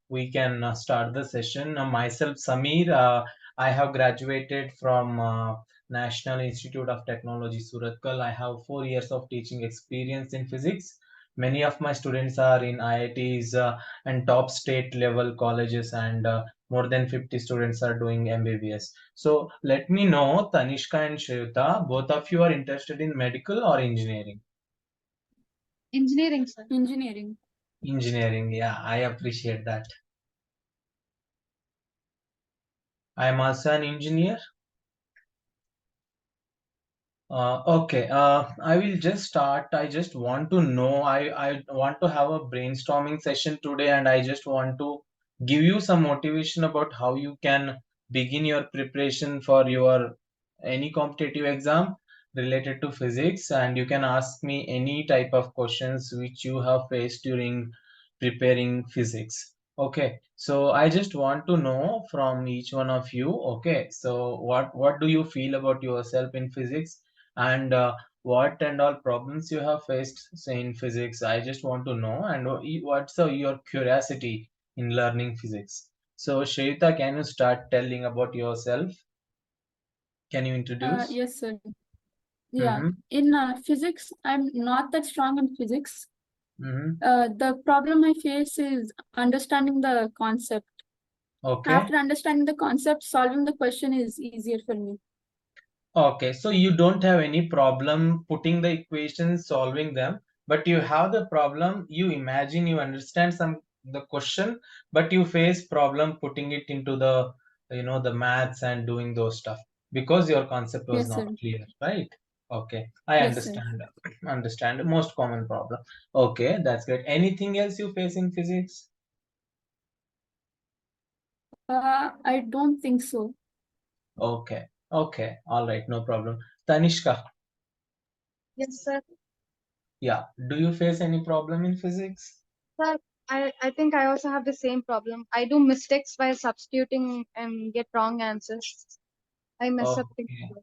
we can start the session. Myself, Samir. I have graduated from National Institute of Technology, Suratkal. I have 4 years of teaching experience in physics. Many of my students are in IITs and top state level colleges, and more than 50 students are doing MBBS. So let me know, Tanishka and Shreyuta, both of you are interested in medical or engineering? Engineering, sir. Engineering. Engineering, yeah, I appreciate that. I am also an engineer. Okay, I will just start. I just want to know, I want to have a brainstorming session today, and I just want to give you some motivation about how you can begin your preparation for your any competitive exam related to physics, and you can ask me any type of questions which you have faced during preparing physics. Okay, so I just want to know from each one of you. Okay, so what do you feel about yourself in physics? And what and all problems you have faced, say, in physics? I just want to know. And what's your curiosity in learning physics? So Shreita, can you start telling about yourself? Can you introduce? Yes, sir. Yeah. Mm-hmm. In physics, I'm not that strong in physics. Mm-hmm. The problem I face is understanding the concept. Okay. After understanding the concept, solving the question is easier for me. Okay, so you don't have any problem putting the equations, solving them, but you have the problem, you imagine you understand the question, but you face problem putting it into the the maths and doing those stuff because your concept was Yes, not sir. clear, right? Okay, I Yes, sir. understand. Understand. Most common problem. Okay, that's great. Anything else you face in physics? I don't think so. Okay, okay, all right, no problem. Tanishka, Yes, sir. yeah, do you face any problem in physics? Sir, I think I also have the same problem. I do mistakes while substituting and get wrong answers. I mess up things. Okay.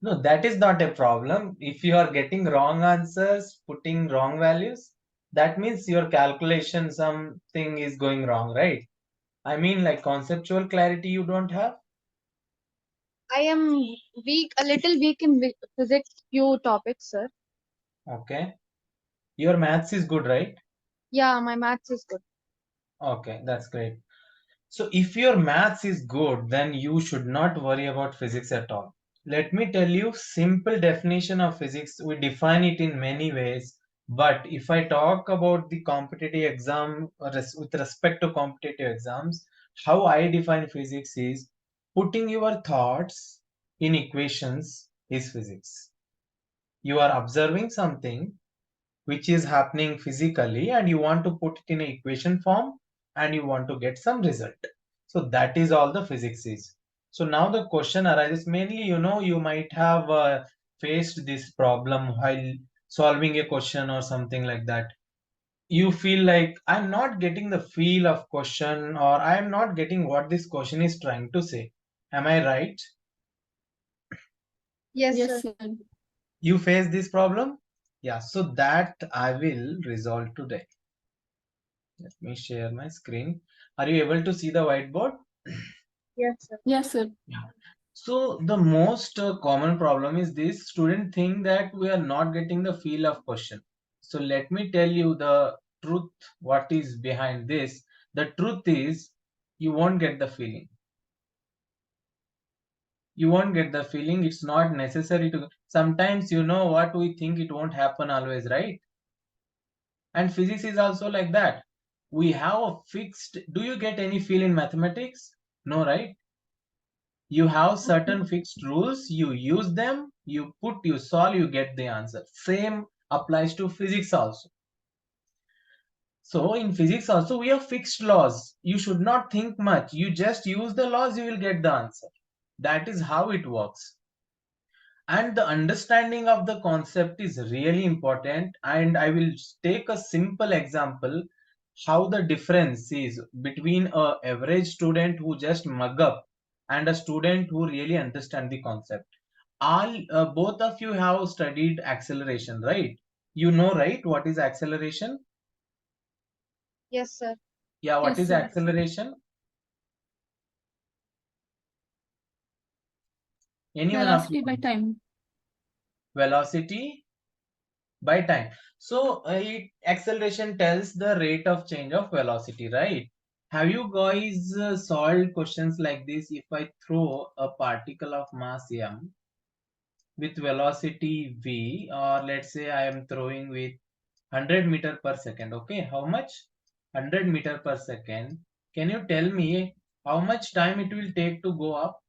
No, that is not a problem. If you are getting wrong answers, putting wrong values, that means your calculation, something is going wrong, right? I mean, like conceptual clarity you don't have. I am a little weak in physics few topics, sir. Okay. Your maths is good, right? Yeah, my maths is good. Okay, that's great. So if your maths is good, then you should not worry about physics at all. Let me tell you simple definition of physics. We define it in many ways, but if I talk about the competitive exam with respect to competitive exams, how I define physics is putting your thoughts in equations is physics. You are observing something which is happening physically and you want to put it in an equation form and you want to get some result. So that is all the physics is. So now the question arises mainly, you might have faced this problem while solving a question or something like that. You feel like I'm not getting the feel of question, or I'm not getting what this question is trying to say. Am I right? Yes, Yes, sir. sir. You face this problem? Yeah, so that I will resolve today. Let me share my screen. Are you able to see the whiteboard? Yes, sir. Yes, sir. Yeah. So the most common problem is this: student think that we are not getting the feel of question. So let me tell you the truth. What is behind this? The truth is you won't get the feeling. You won't get the feeling. It's not necessary to. Sometimes what we think, it won't happen always, right? And physics is also like that. We have a fixed. Do you get any feel in mathematics? No, right? You have certain fixed rules, you use them, you solve, you get the answer. Same applies to physics also. So in physics also we have fixed laws. You should not think much. You just use the laws, you will get the answer. That is how it works. And the understanding of the concept is really important. And I will take a simple example how the difference is between a average student who just mug up and a student who really understand the concept. All both of you have studied acceleration, right? You know, right, what is acceleration? Yes, sir. Yeah, what Yes, is sir. acceleration? Anyone of Velocity by you? time. Velocity by time. So acceleration tells the rate of change of velocity, right? Have you guys solved questions like this? If I throw a particle of mass m with velocity v, or let's say I am throwing with 100 meter per second, okay, how much? 100 meter per second. Can you tell me how much time it will take to go up?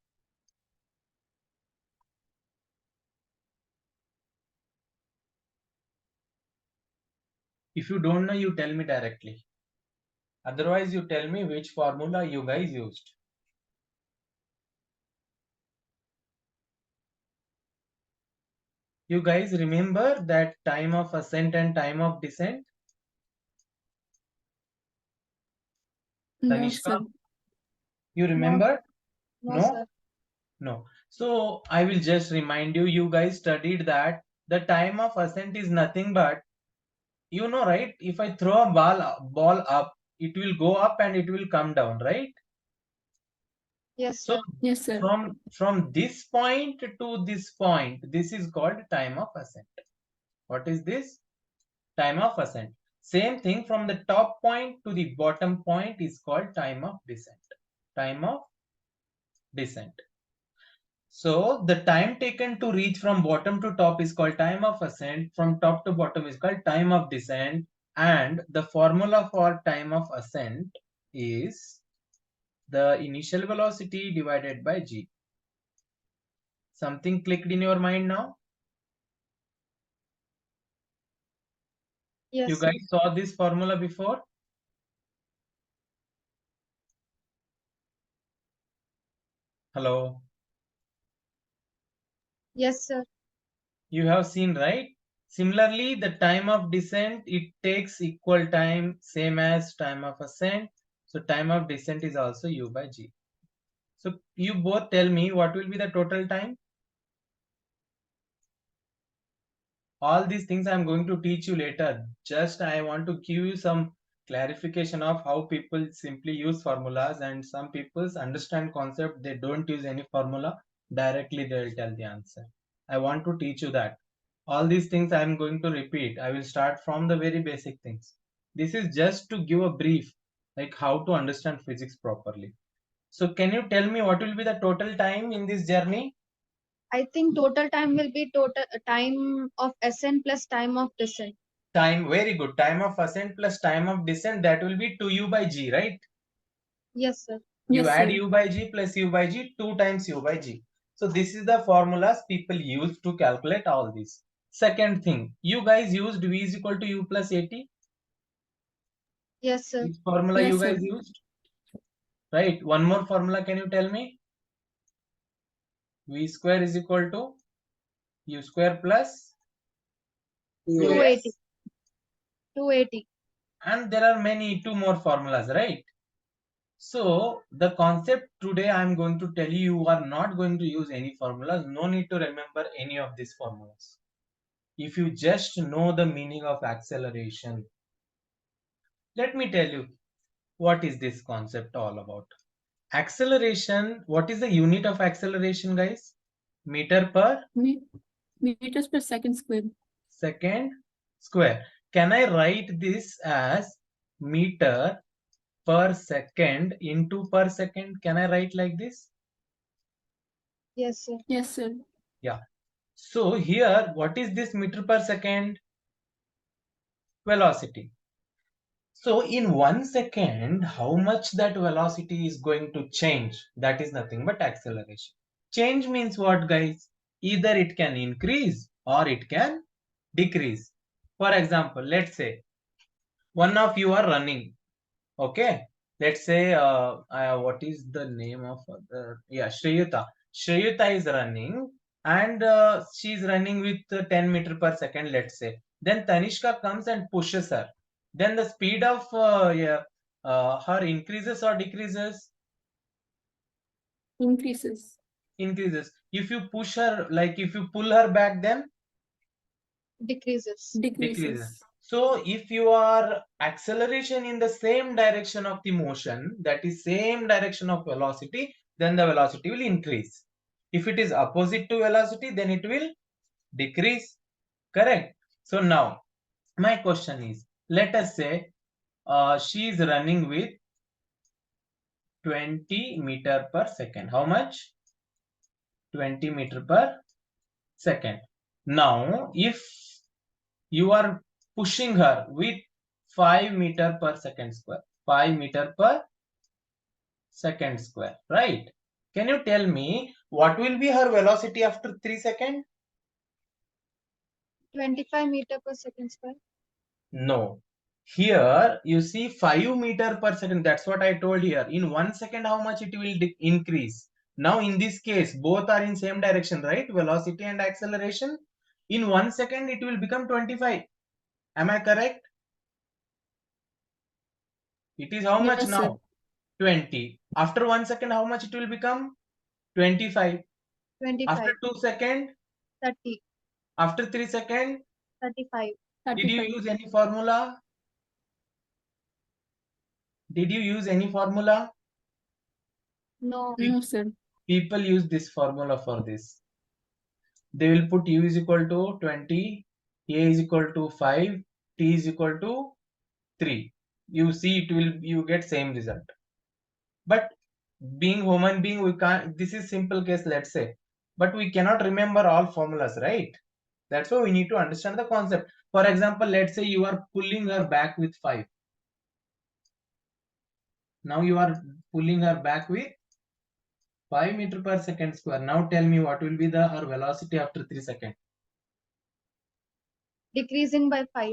If you don't know, you tell me directly. Otherwise, you tell me which formula you guys used. You guys remember that time of ascent and time of descent? No, Tanishka, sir. you No, remember? no, No? sir. No. So I will just remind you, you guys studied that the time of ascent is nothing but, you know, right? If I throw a ball up, it will go up and it will come down, right? Yes, So sir. Yes, sir. from this point to this point, this is called time of ascent. What is this? Time of ascent. Same thing from the top point to the bottom point is called time of descent. Time of descent. So the time taken to reach from bottom to top is called time of ascent. From top to bottom is called time of descent. And the formula for time of ascent is the initial velocity divided by g. Something clicked in your mind now? Yes, You sir. guys saw this formula before? Hello? Yes, sir. You have seen, right? Similarly, the time of descent, it takes equal time, same as time of ascent. So time of descent is also u by g. So you both tell me what will be the total time? All these things I'm going to teach you later. Just I want to give you some clarification of how people simply use formulas, and some people understand concept, they don't use any formula, directly they will tell the answer. I want to teach you that. All these things I'm going to repeat. I will start from the very basic things. This is just to give a brief, like how to understand physics properly. So can you tell me what will be the total time in this journey? I think total time will be total time of ascent plus time of descent. Time, very good. Time of ascent plus time of descent, that will be 2u by g, right? Yes, sir. You Yes, add sir. u by g plus u by g, 2 times u by g. So this is the formulas people use to calculate all this. Second thing, you guys used v is equal to u plus at. Yes, sir. Which formula you Yes, sir. guys used? Right. One more formula, can you tell me? V square is equal to u square plus 280. 2s. 280. And there are many, two more formulas, right? So the concept today I'm going to tell you, you are not going to use any formulas. No need to remember any of these formulas. If you just know the meaning of acceleration, let me tell you what is this concept all about. Acceleration, what is the unit of acceleration, guys? Meter per Meters per second square. second square. Can I write this as meter per second into per second? Can I write like this? Yes, sir. Yes, sir. Yeah. So here, what is this meter per second? Velocity. So in 1 second, how much that velocity is going to change? That is nothing but acceleration. Change means what, guys? Either it can increase or it can decrease. For example, let's say one of you are running. Okay, let's say what is the name of Shreyuta. Shreyuta is running, and she's running with 10 meter per second, let's say. Then Tanishka comes and pushes her. Then the speed of her increases or decreases? Increases. Increases. If you push her, like if you pull her back, then Decreases. decreases. Decreases. So if you are acceleration in the same direction of the motion, that is same direction of velocity, then the velocity will increase. If it is opposite to velocity, then it will decrease. Correct? So now my question is, let us say she is running with 20 meter per second. How much? 20 meter per second. Now if you are pushing her with 5 meter per second square, 5 meter per second square, right? Can you tell me what will be her velocity after 3 seconds? 25 meter per second square. No. Here you see 5 meter per second. That's what I told here. In 1 second, how much it will increase? Now in this case, both are in same direction, right? Velocity and acceleration. In 1 second, it will become 25. Am I correct? It is how much Yes, sir. now? 20. After 1 second, how much it will become? 25. 25. After 2 seconds, 30. after 3 seconds, 35. did you 35. use any formula? Did you use any formula? No. No, sir. People use this formula for this. They will put u is equal to 20, a is equal to 5, t is equal to 3. You see, it will, you get same result. But being human being, we can't, this is simple case, let's say, but we cannot remember all formulas, right? That's why we need to understand the concept. For example, let's say you are pulling her back with 5. Now you are pulling her back with 5 meter per second square. Now tell me what will be the her velocity after 3 seconds. Decreasing by 5.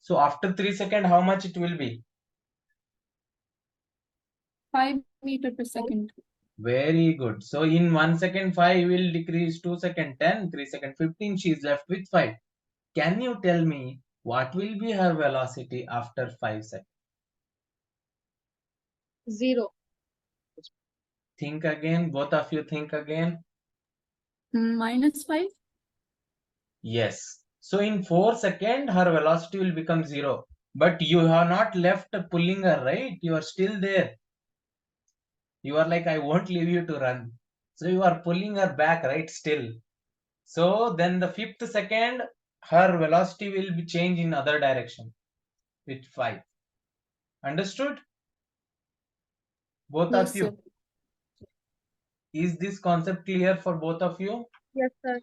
So after 3 seconds, how much it will be? 5 meter per second. Very good. So in 1 second, 5 will decrease, 2 second, 10, 3 second, 15. She is left with 5. Can you tell me what will be her velocity after 5 seconds? 0. Think again. Both of you think again. -5. Yes. So in 4 seconds, her velocity will become 0. But you have not left pulling her, right? You are still there. You are like, I won't leave you to run. So you are pulling her back, right? Still. So then the 5th second, her velocity will be changed in other direction with 5. Understood? Both Yes, of sir. you. Is this concept clear for both of you? Yes, sir.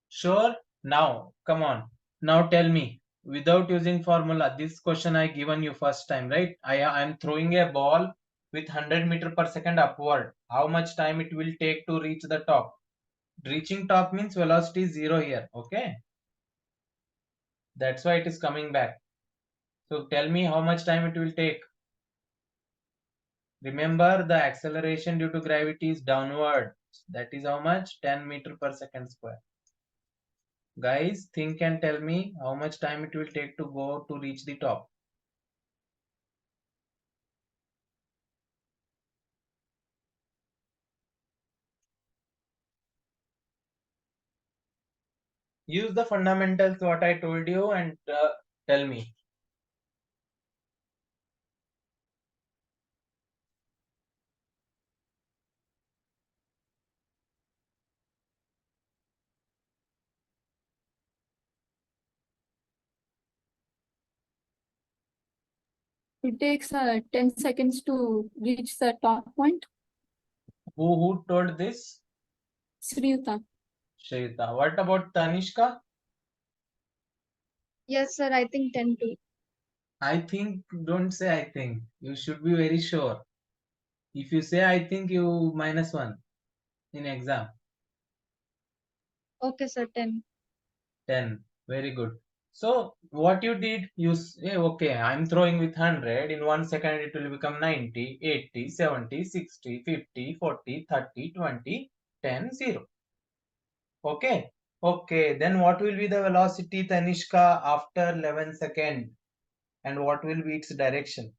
Sure. Now, come on. Now tell me, without using formula, this question I given you first time, right? I am throwing a ball with 100 meter per second upward. How much time it will take to reach the top? Reaching top means velocity is 0 here. Okay. That's why it is coming back. So tell me how much time it will take. Remember, the acceleration due to gravity is downward. That is how much? 10 meter per second square. Guys, think and tell me how much time it will take to go to reach the top. Use the fundamentals what I told you and tell me. It takes 10 seconds to reach the top point. Who told this? Sriyuta. Shrita. What about Tanishka? Yes, sir. I think 10 too. I think, don't say I think. You should be very sure. If you say I think, you -1 in exam. Okay, sir. 10. 10. Very good. So what you did, you say, okay, I'm throwing with 100. In 1 second, it will become 90, 80, 70, 60, 50, 40, 30, 20, 10, 0. Okay. Okay. Then what will be the velocity, Tanishka, after 11 seconds? And what will be its direction?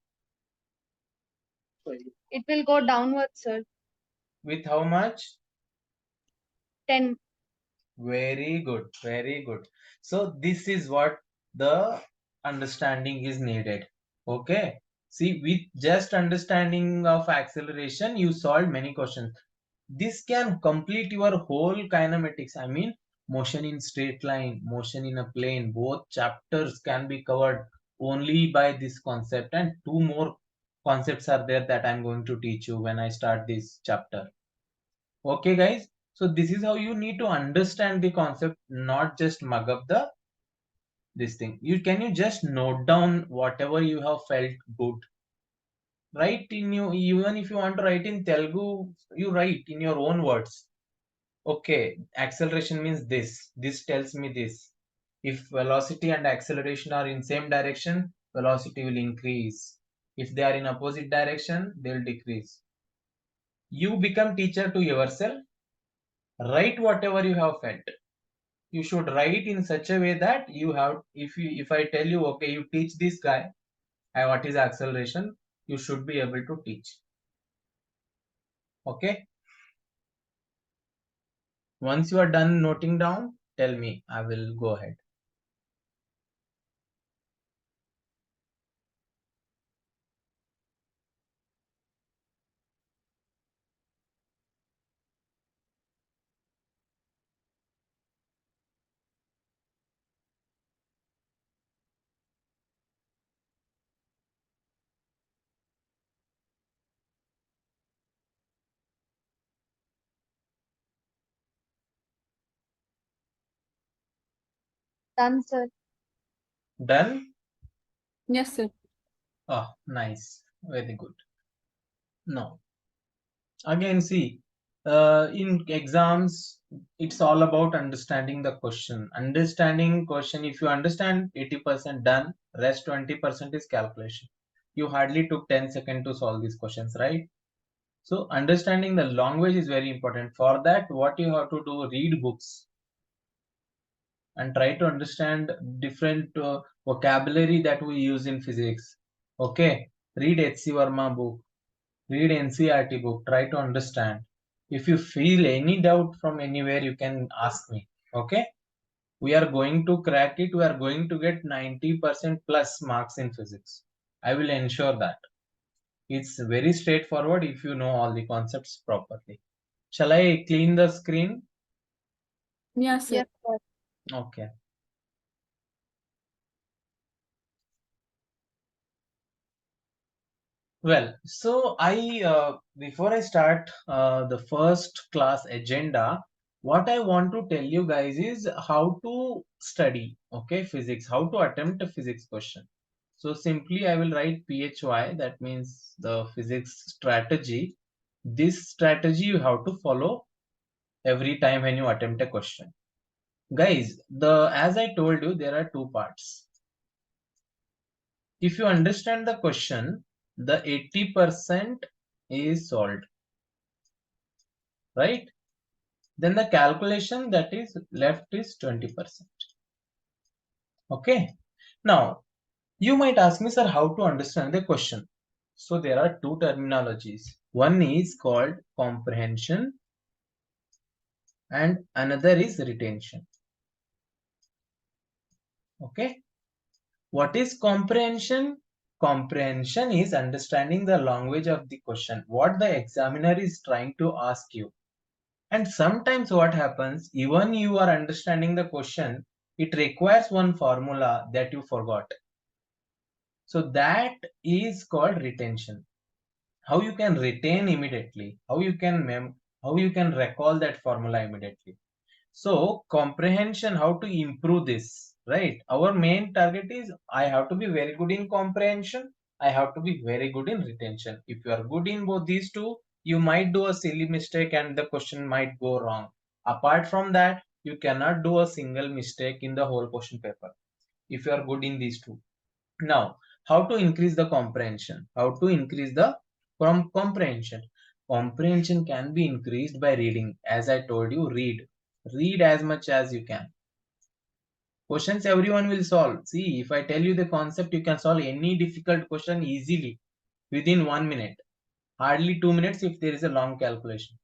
It will go downwards, sir. With how much? 10. Very good, very good. So this is what the understanding is needed. Okay. See, with just understanding of acceleration, you solve many questions. This can complete your whole kinematics. I mean, motion in straight line, motion in a plane, both chapters can be covered only by this concept, and two more concepts are there that I'm going to teach you when I start this chapter. Okay, guys. So this is how you need to understand the concept, not just mug up this thing. You just note down whatever you have felt good. Write in you, even if you want to write in Telugu, you write in your own words. Okay, acceleration means this. This tells me this. If velocity and acceleration are in same direction, velocity will increase. If they are in opposite direction, they will decrease. You become teacher to yourself. Write whatever you have felt. You should write in such a way that you have, if I tell you, okay, you teach this guy what is acceleration, you should be able to teach. Okay. Once you are done noting down, tell me, I will go ahead. Done, sir. Done? Yes, sir. Oh, nice. Very good. Now, again, see, in exams, it's all about understanding the question. Understanding question, if you understand 80% done, rest 20% is calculation. You hardly took 10 seconds to solve these questions, right? So understanding the language is very important. For that, what you have to do, read books and try to understand different vocabulary that we use in physics. Okay, read H.C. Verma book, read NCERT book, try to understand. If you feel any doubt from anywhere, you can ask me. Okay, we are going to crack it. We are going to get 90% plus marks in physics. I will ensure that. It's very straightforward if you know all the concepts properly. Shall I clean the screen? Yes, sir. Yes, sir. Okay. Well, so before I start the first class agenda, what I want to tell you guys is how to study, okay, physics, how to attempt a physics question. So simply I will write PHY, that means the physics strategy. This strategy you have to follow every time when you attempt a question. Guys, as I told you, there are two parts. If you understand the question, the 80% is solved, right? Then the calculation that is left is 20%. Okay. Now, you might ask me, sir, how to understand the question. So there are two terminologies. One is called comprehension and another is retention. Okay. What is comprehension? Comprehension is understanding the language of the question, what the examiner is trying to ask you. And sometimes what happens, even you are understanding the question, it requires one formula that you forgot. So that is called retention. How you can retain immediately, how you can recall that formula immediately. So comprehension, how to improve this, right? Our main target is I have to be very good in comprehension. I have to be very good in retention. If you are good in both these two, you might do a silly mistake and the question might go wrong. Apart from that, you cannot do a single mistake in the whole question paper if you are good in these two. Now, how to increase the comprehension? How to increase the comprehension? Comprehension can be increased by reading. As I told you, read. Read as much as you can. Questions everyone will solve. See, if I tell you the concept, you can solve any difficult question easily within 1 minute. Hardly 2 minutes if there is a long calculation.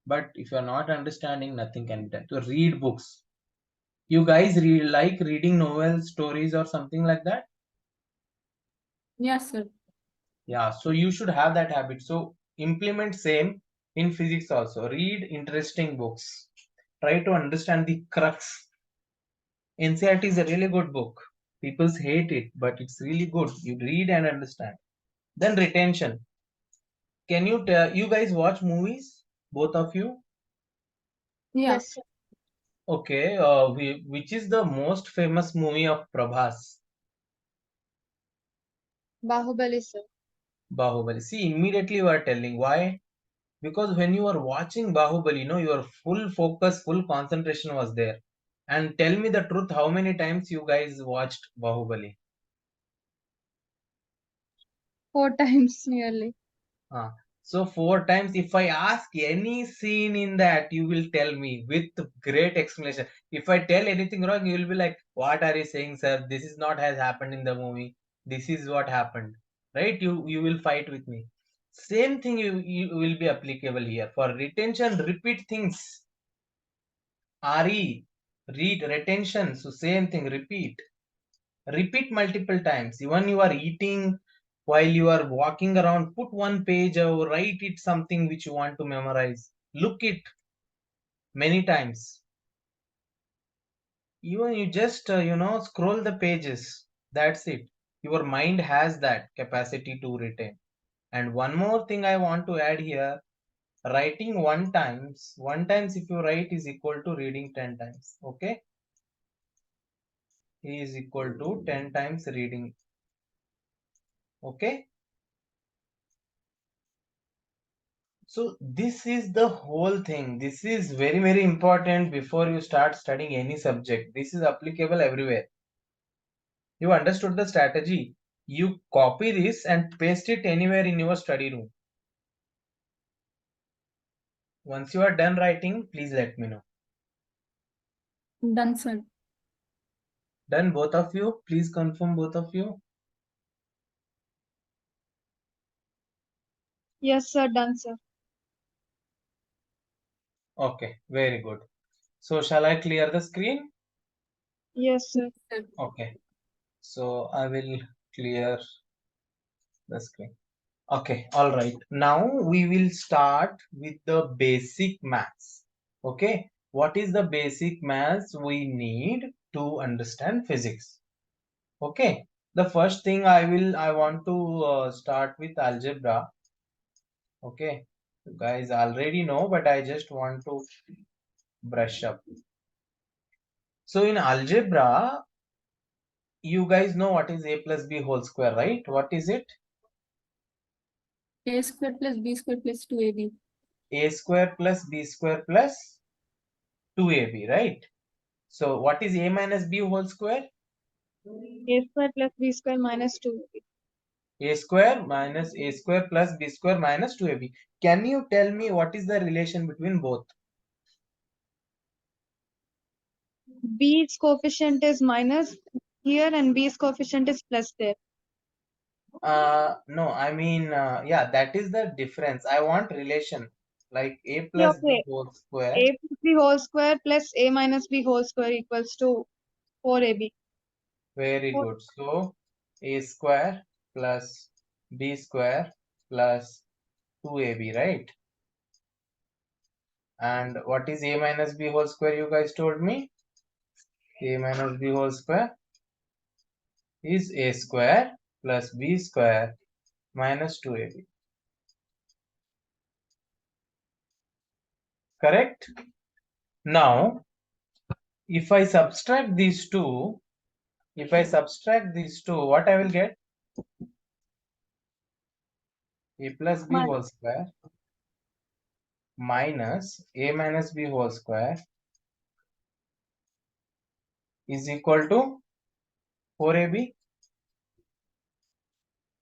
But if you're not understanding, nothing can be done. So read books. You guys like reading novels, stories, or something like that? Yes, sir. Yeah, so you should have that habit. So implement same in physics also. Read interesting books. Try to understand the crux. NCERT is a really good book. People hate it, but it's really good. You read and understand. Then retention. Can you tell, you guys watch movies? Both of you? Yeah. Yes, sir. Okay, which is the most famous movie of Prabhas? Bahubali, sir. Bahubali. See, immediately you are telling why? Because when you are watching Bahubali, your full focus, full concentration was there. And tell me the truth, how many times you guys watched Bahubali? 4 times nearly. Ah, so 4 times. If I ask any scene in that, you will tell me with great explanation. If I tell anything wrong, you will be like, "What are you saying, sir? This is not has happened in the movie. This is what happened." Right? You will fight with me. Same thing you will be applicable here. For retention, repeat things. RE, read retention. So same thing, repeat. Repeat multiple times. Even you are eating, while you are walking around, put one page or write it something which you want to memorize. Look it many times. Even you just scroll the pages. That's it. Your mind has that capacity to retain. And one more thing I want to add here, writing one times if you write is equal to reading 10 times. Okay, is equal to 10 times reading. Okay, so this is the whole thing. This is very, very important before you start studying any subject. This is applicable everywhere. You understood the strategy. You copy this and paste it anywhere in your study room. Once you are done writing, please let me know. Done, sir. Done, both of you? Please confirm, both of you. Yes, sir. Done, sir. Okay, very good. So shall I clear the screen? Yes, sir. Sir. Okay. So I will clear the screen. Okay, all right. Now we will start with the basic maths. Okay, what is the basic maths we need to understand physics? Okay, the first thing I want to start with algebra. Okay, you guys already know, but I just want to brush up. So in algebra, you guys know what is a plus b whole square, right? What is it? A square plus B square plus 2AB. A square plus b square plus 2ab, right? So what is a minus b whole square? A square plus B square minus 2. A square minus a square plus b square minus 2ab. Can you tell me what is the relation between both? B's coefficient is minus here and B's coefficient is plus there. No, I mean, yeah, that is the difference. I want relation like a Yeah, plus b okay. whole square. A plus B whole square plus A minus B whole square equals to 4AB. Very good. So a square plus b square plus 2ab, right? And what is a minus b whole square, you guys told me? A minus b whole square is a square plus b square minus 2ab. Correct? Now, if I subtract these two, what I will get? A plus b whole square minus a minus b whole square is equal to 4ab.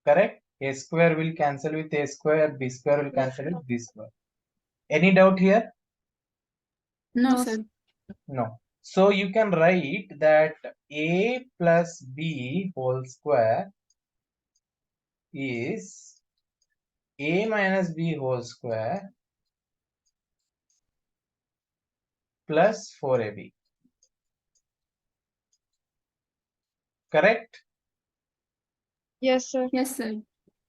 Correct? A square will cancel with a square, b square will Yes, cancel sir. with b square. Any doubt here? No, No, sir. No. So you can write that a plus b whole square is a minus b whole square plus 4ab. Correct? Yes, sir. Yes, sir.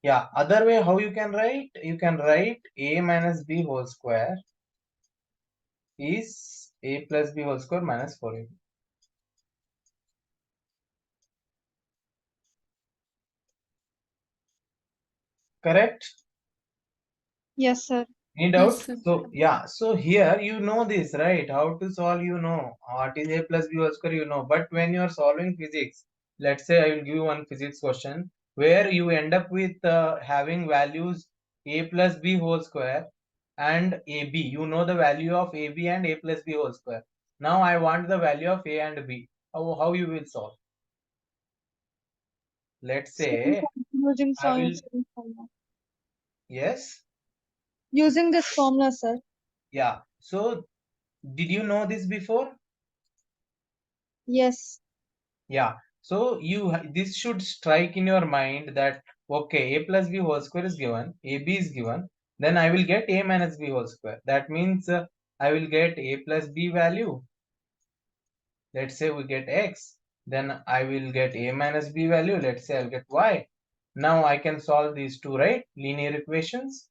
Yeah, other way how you can write? You can write a minus b whole square is a plus b whole square minus 4ab. Correct? Yes, sir. Any Yes, doubt? sir. So yeah, so here you know this, right? How to solve, you know. What is a plus b whole square, you know. But when you are solving physics, let's say I will give you one physics question where you end up with having values a plus b whole square and ab. You know the value of ab and a plus b whole square. Now I want the value of a and b. How you will solve? Let's Same say using I will, same formula. yes, Using this formula, sir. yeah. So did you know this before? Yes. Yeah. So this should strike in your mind that okay, a plus b whole square is given, ab is given, then I will get a minus b whole square. That means I will get a plus b value. Let's say we get x, then I will get a minus b value. Let's say I'll get y. Now I can solve these two, right? Linear equations.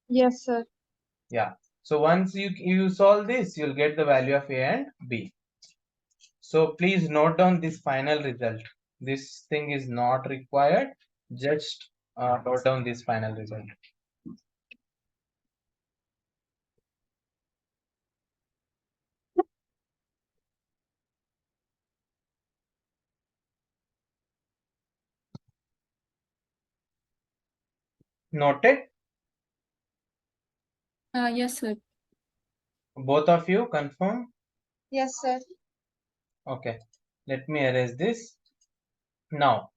Yes, sir. Yeah. So once you solve this, you'll get the value of a and b. So please note down this final result. This thing is not required. Just note down this final result. Noted? Yes, sir. Both of you confirm? Yes, sir. Okay. Let me erase this. Now,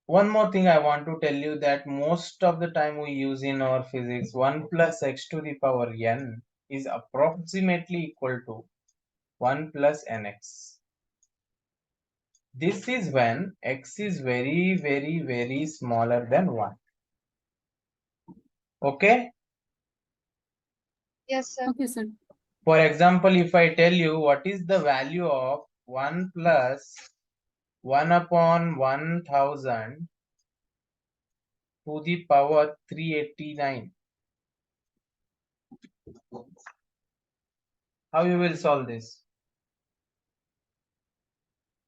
one more thing I want to tell you that most of the time we use in our physics 1 plus x to the power n is approximately equal to 1 plus nx. This is when x is very, very, very smaller than 1. Okay? Yes, sir. Okay, sir. For example, if I tell you what is the value of 1 plus 1 upon 1000 to the power 389, how you will solve this?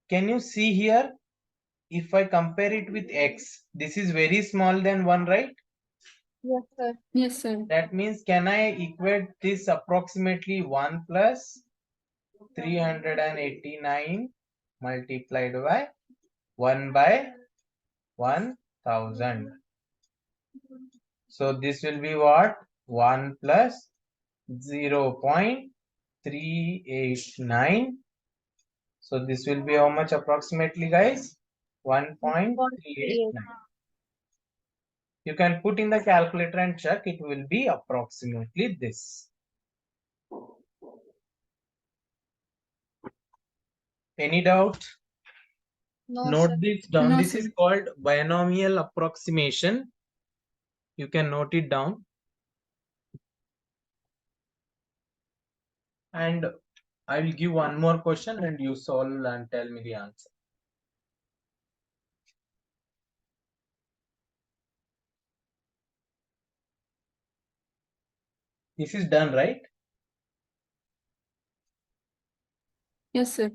Can you see here? If I compare it with x, this is very small than 1, right? Yes, sir. Yes, sir. That means can I equate this approximately 1 plus 389 multiplied by 1 by 1000. So this will be what? 1 plus 0.389. So this will be how much approximately, guys? 1.389. You can put in the calculator and check. It will be approximately this. Any doubt? No, sir. Note this down. No, This sir. is called binomial approximation. You can note it down. And I will give one more question and you solve and tell me the answer. This is done, right? Yes, sir.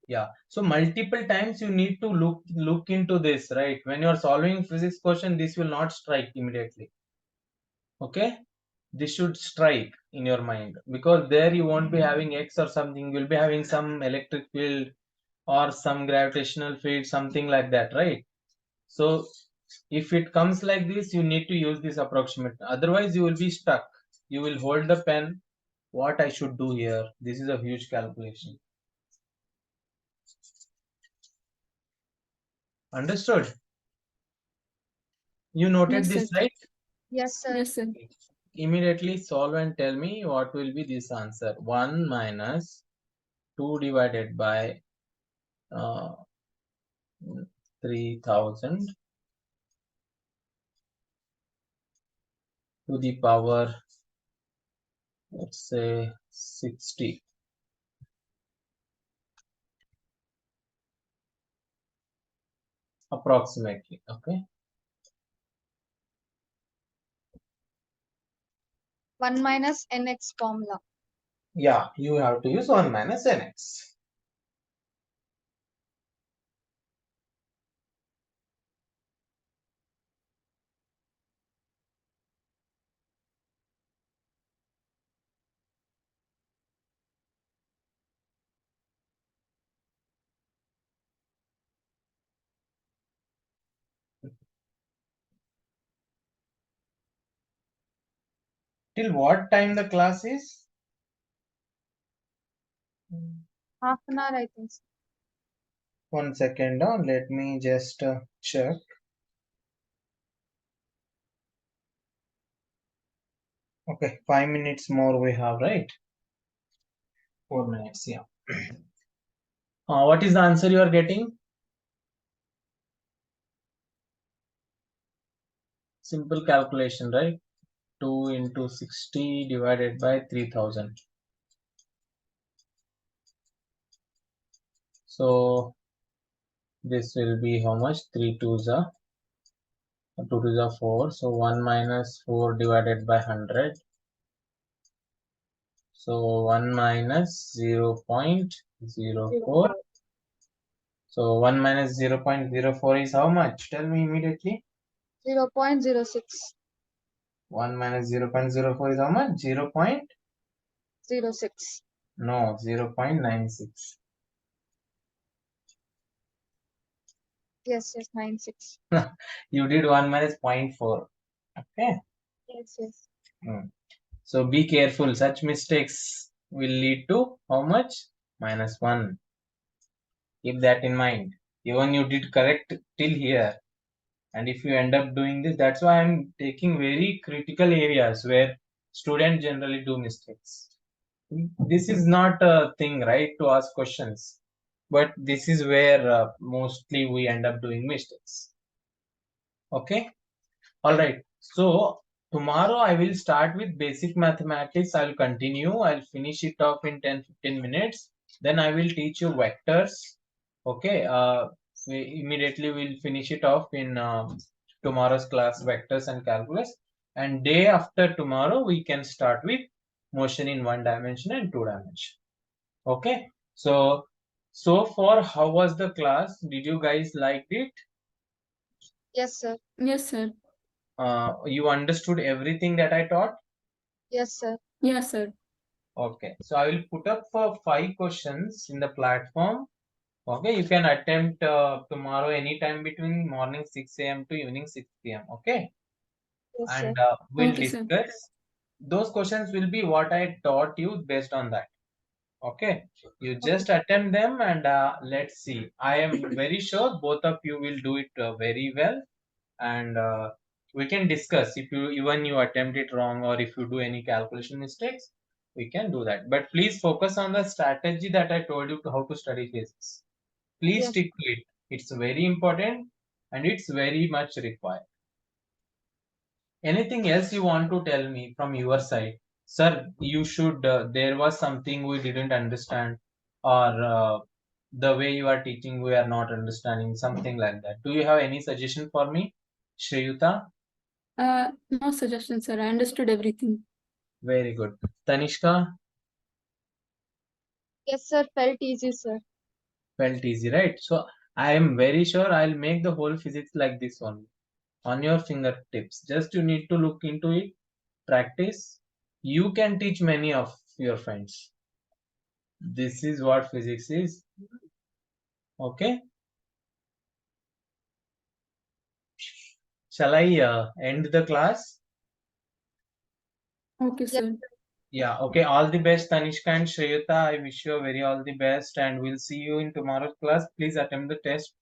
Yeah. So multiple times you need to look into this, right? When you are solving physics question, this will not strike immediately. Okay? This should strike in your mind because there you won't be having X or something. You'll be having some electric field or some gravitational field, something like that, right? So if it comes like this, you need to use this approximate. Otherwise, you will be stuck. You will hold the pen. What I should do here? This is a huge calculation. Understood? You noted Yes, sir. this, right? Yes, sir. Yes, sir. Immediately solve and tell me what will be this answer. 1 minus 2 divided by uh, 3000 to the power let's say 60. Approximately, okay. 1 minus nx formula. Yeah, you have to use 1 minus nx. Till what time the class is? Half an hour, I think. 1 second, let me just check. Okay, 5 minutes more we have, right? 4 minutes, yeah. What is the answer you are getting? Simple calculation, right? 2 into 60 divided by 3000. So this will be how much? 3 twos are 2 twos are 4. So 1 minus 4 divided by 100. So 1 minus 0.04. So 1 minus 0.04 is how much? Tell me immediately. 0.06. 1 minus 0.04 is how much? 06. No, 0.96. Yes, 96. You did 1 minus 0.4. Okay. Yes. So be careful. Such mistakes will lead to how much? -1. Keep that in mind. Even you did correct till here. And if you end up doing this, that's why I'm taking very critical areas where students generally do mistakes. This is not a thing, right, to ask questions. But this is where mostly we end up doing mistakes. Okay. All right. So tomorrow I will start with basic mathematics. I'll continue. I'll finish it off in 10-15 minutes. Then I will teach you vectors. Okay. We immediately will finish it off in tomorrow's class, vectors and calculus. And day after tomorrow, we can start with motion in 1 dimension and 2 dimension. Okay. So far, how was the class? Did you guys like it? Yes, sir. Yes, sir. You understood everything that I taught? Yes, sir. Yes, sir. Okay, so I will put up for 5 questions in the platform. Okay, you can attempt tomorrow anytime between morning 6 a.m. to evening 6 p.m. Okay, Yes, sir. and we'll Okay, sir. discuss. Those questions will be what I taught you based on that. Okay, you just attempt them and let's see. I am very sure both of you will do it very well, and we can discuss if you attempt it wrong or if you do any calculation mistakes, we can do that. But please focus on the strategy that I told you to how to study physics. Please Yes. stick to it. It's very important and it's very much required. Anything else you want to tell me from your side? Sir, you should, there was something we didn't understand, or the way you are teaching, we are not understanding, something like that. Do you have any suggestion for me, Shriyuta? No suggestion, sir. I understood everything. Very good. Tanishka? Yes, sir. Felt easy, sir. Felt easy, right? So I am very sure I'll make the whole physics like this one on your fingertips. Just you need to look into it, practice. You can teach many of your friends. This is what physics is. Okay. Shall I end the class? Okay, Yes. sir. Yeah. Okay. All the best, Tanishka and Shreyata. I wish you very all the best, and we'll see you in tomorrow's class. Please attempt the test.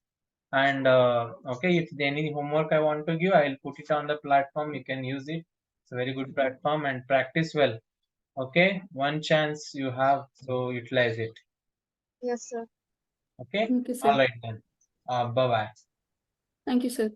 And okay, if any homework I want to give, I'll put it on the platform. You can use it. It's a very good platform and practice well. Okay. One chance you have, so utilize it. Yes, sir. Okay. Okay, All sir. right then. Bye bye. Thank you, sir.